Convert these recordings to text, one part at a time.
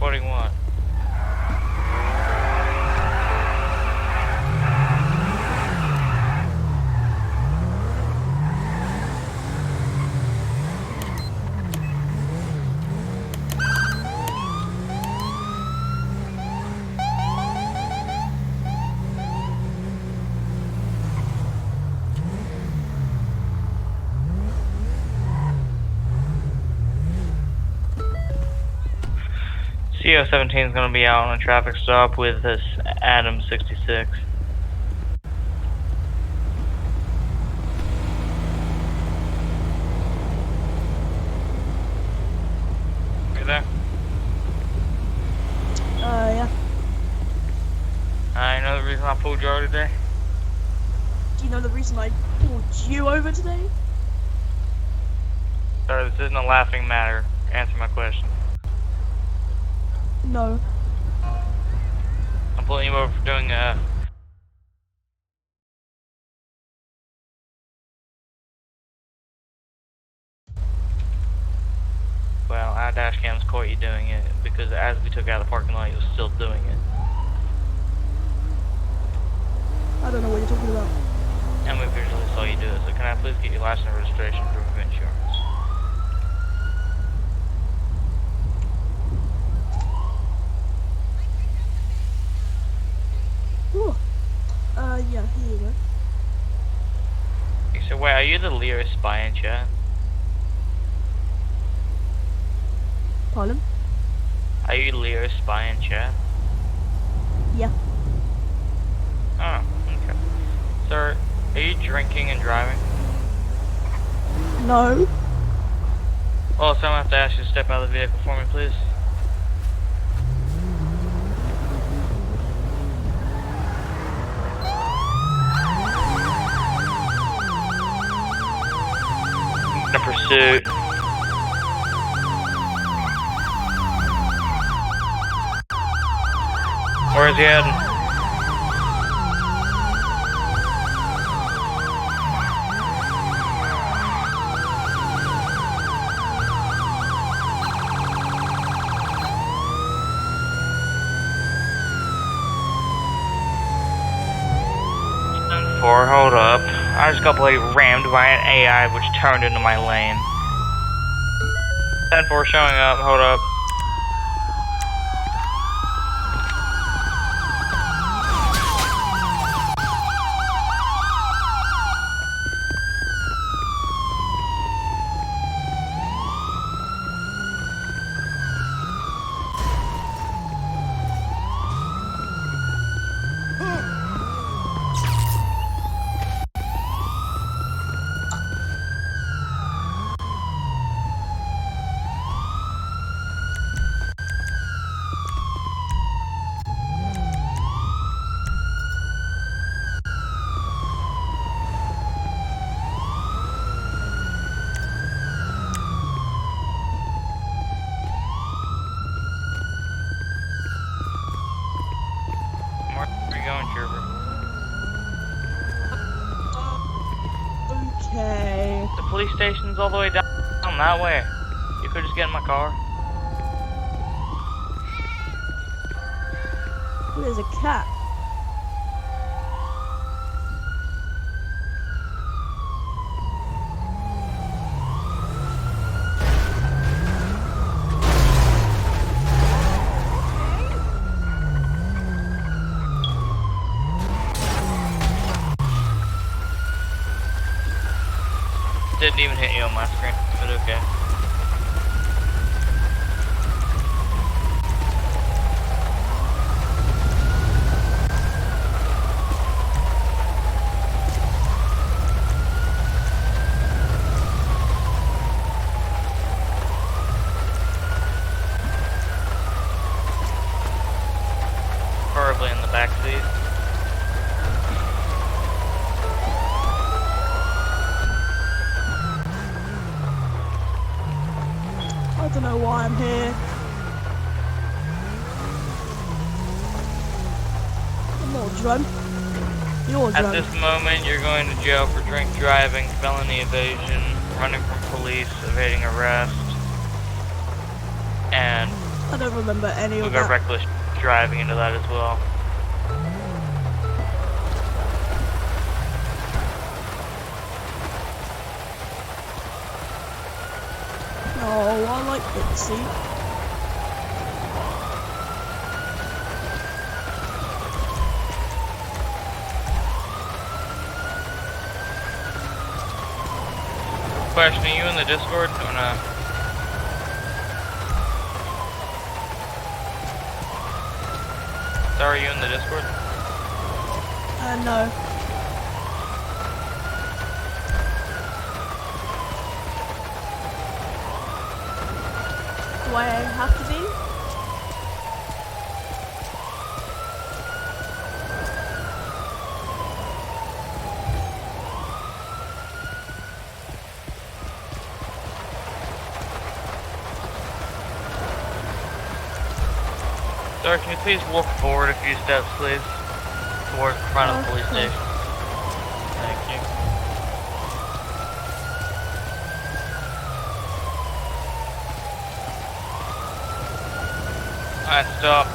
reporting what? CO17 is going to be out on a traffic stop with this Adam 66. You there? Yeah. I know the reason I pulled you over today? Do you know the reason I pulled you over today? Sir, this isn't a laughing matter. Answer my question. No. I'm pulling you over for doing well, our dash cams caught you doing it because as we took out of the parking lot, you were still doing it. I don't know what you're talking about. And we visually saw you do it, so can I please get your license and registration proof of insurance? Ooh. Yeah, here you go. Okay, so wait, are you the Lyra spy in chat? Pardon? Are you Lyra spy in chat? Yeah. Oh, okay. Sir, are you drinking and driving? No. Well, so I'm gonna have to ask you to step out of the vehicle for me, please. In pursuit. Where is he heading? Hold up. I just got completely rammed by an AI which turned into my lane. 10-4 showing up, hold up. Where are you going, Trooper? Okay. The police station's all the way down that way. You could just get in my car. Ooh, there's a cat. Didn't even hit you on my screen, but okay. Preferably in the back seat. I don't know why I'm here. I'm not drunk. You're At drunk. this moment, you're going to jail for drink driving, felony evasion, running from police, evading arrest, and I don't remember any We of got that. reckless driving into that as well. No, I like Dixie. Question, are you in the Discord or no? Sorry, are you in the Discord? No. Do I have to be? Sir, can you please walk forward a few steps, please? Towards the front of the police Okay. station. Thank you. Alright, stop.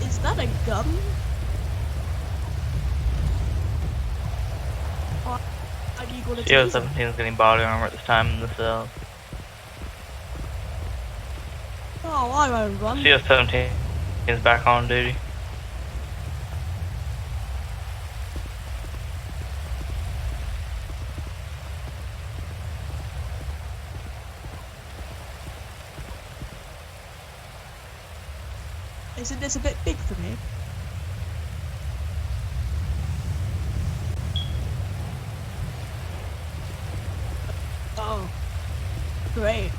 Is that a gun? Or are you gonna tase him? CO-17 is getting body armor at this time in the cells. Oh, I won't run. CO-17 is back on duty. Isn't this a bit big for me? Oh, great.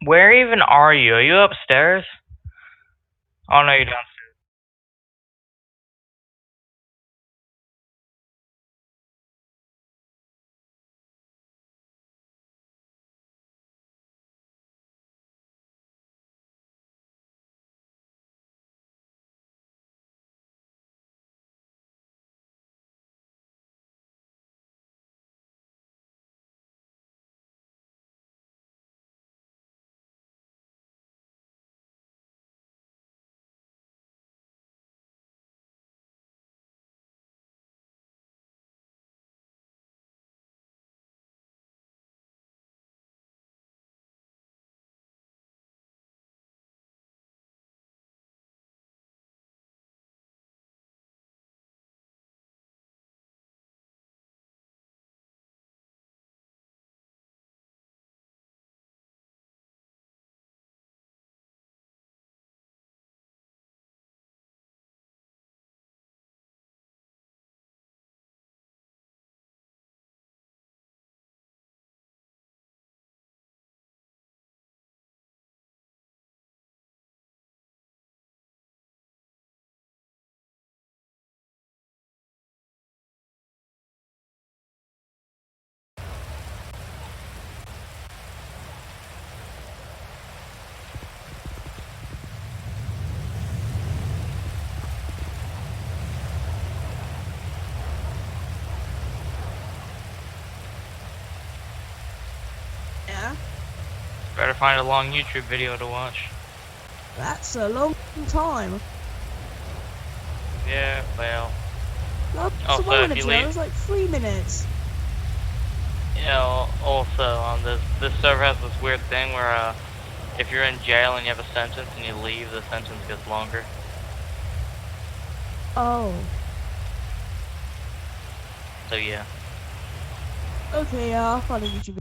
Where even are you? Are you upstairs? Oh no, you're downstairs. Yeah, Better find a long YouTube video to watch. that's a long time. Yeah, well. That's Oh, a so moment if you ago. It leave- was like 3 minutes. Yeah, also, this server has this weird thing where, if you're in jail and you have a sentence and you leave, the sentence gets longer. Oh. So yeah. Okay, yeah, I'll find a YouTube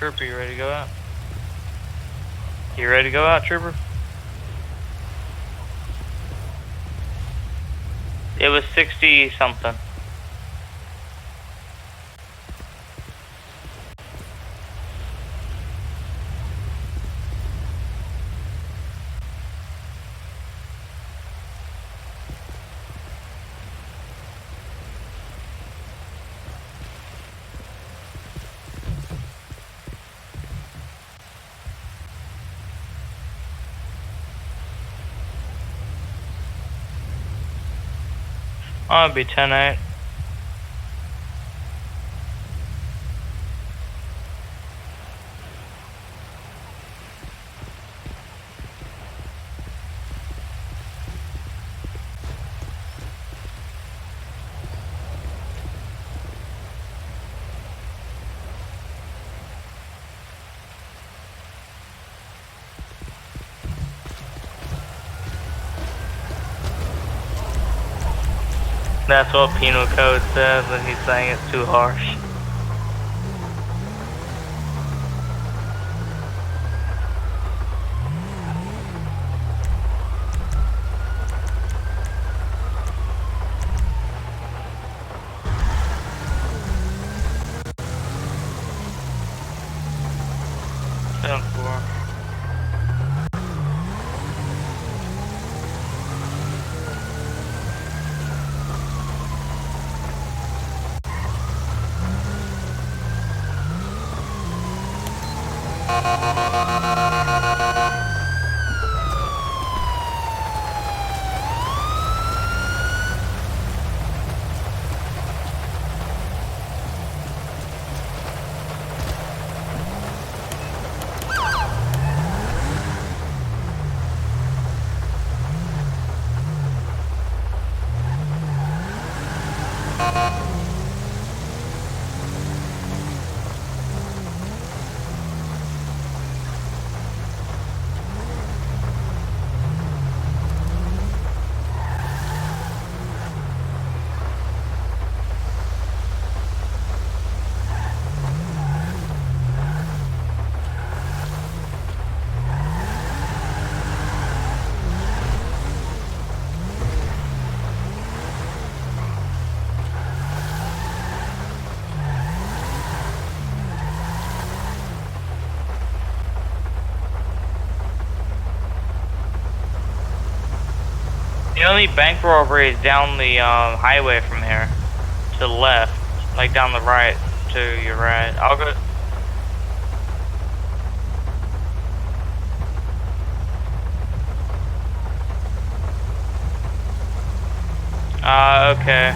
Trooper, you ready to go out? You ready to go out, Trooper? It was 60 something. Oh, it'd be 10-8. That's what penal code says, and he's saying it's too harsh. The only bank robbery is down the highway from here, to the left, like down the right, to your right. I'll go. Okay.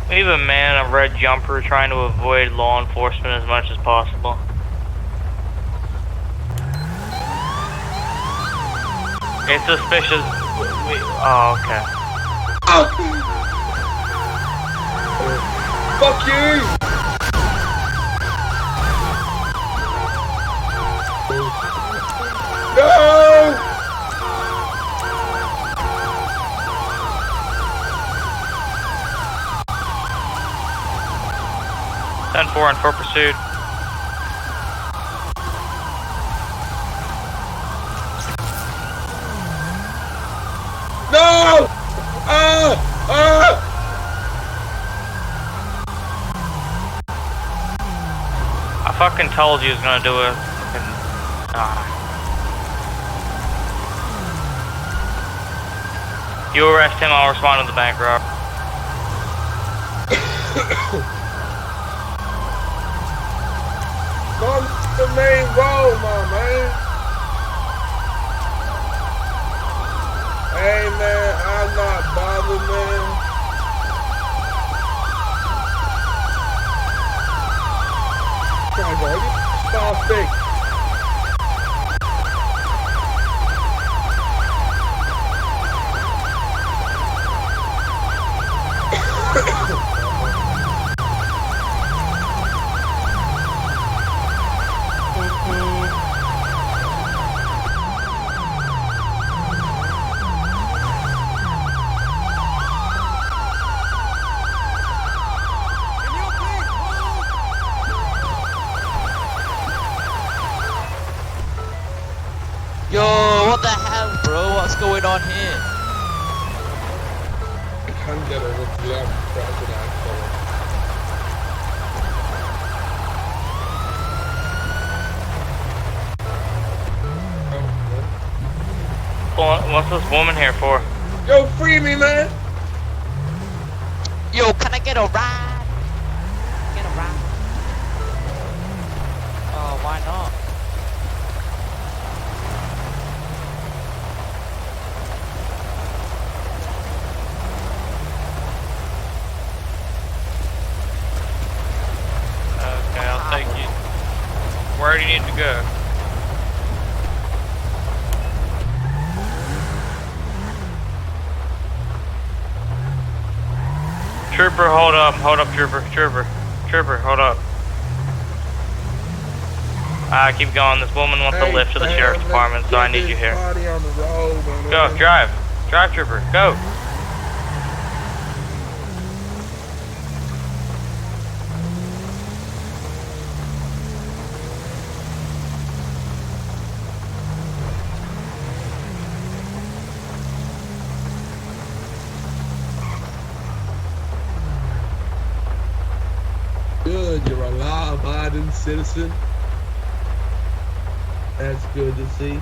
We have a man in a red jumper trying to avoid law enforcement as much as possible. It's suspicious. Oh, okay. Fuck you! No! 10-4 in full pursuit. No! I fucking told you he was gonna do it. You arrest him, I'll respond to the bank rob. Come to the main road, my man. Hey, man, I'm not bothered, man. Try to go. Stop fix. going on here? I can't get over to the president. What's this woman here for? Yo, free me, man! Yo, can I get a ride? Get a ride? Oh, why not? Okay, I'll take you. Where do you need to go? Trooper, hold up, trooper, hold up. Keep going, this woman wants a lift to the sheriff's department, so I need you here. On the road, man. Go, drive, trooper, go. Good, you're a law-abiding citizen. That's good to see.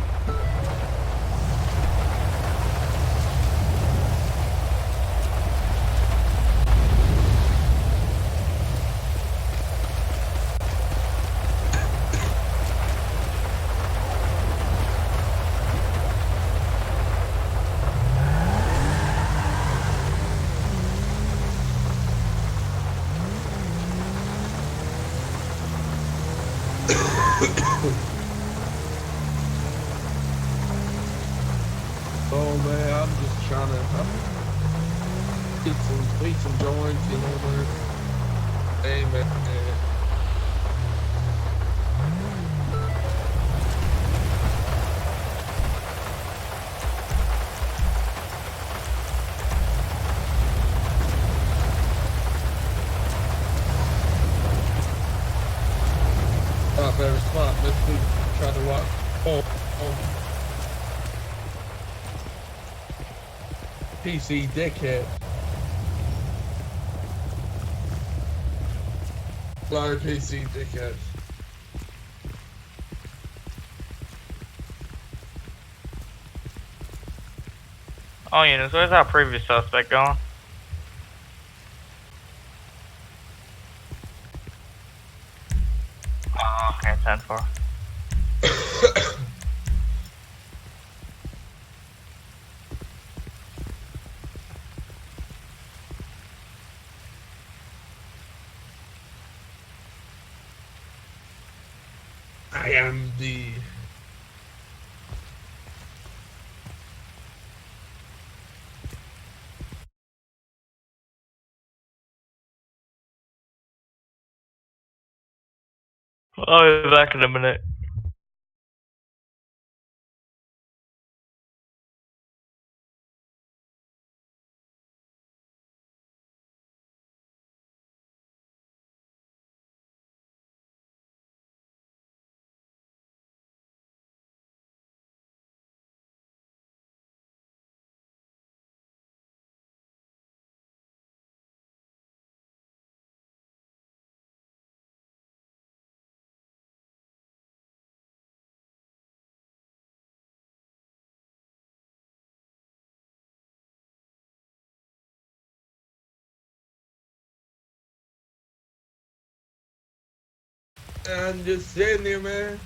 Oh man, I'm just trying to eat some joints, you know, man. Hey man. Better spot. Let's try to walk. Oh. PC dickhead. Fly PC dickhead. Oh, units, where's our previous suspect going? Oh, okay, 10-4. I am the I'll be back in a minute. I'm just sitting there, man.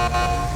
Bye.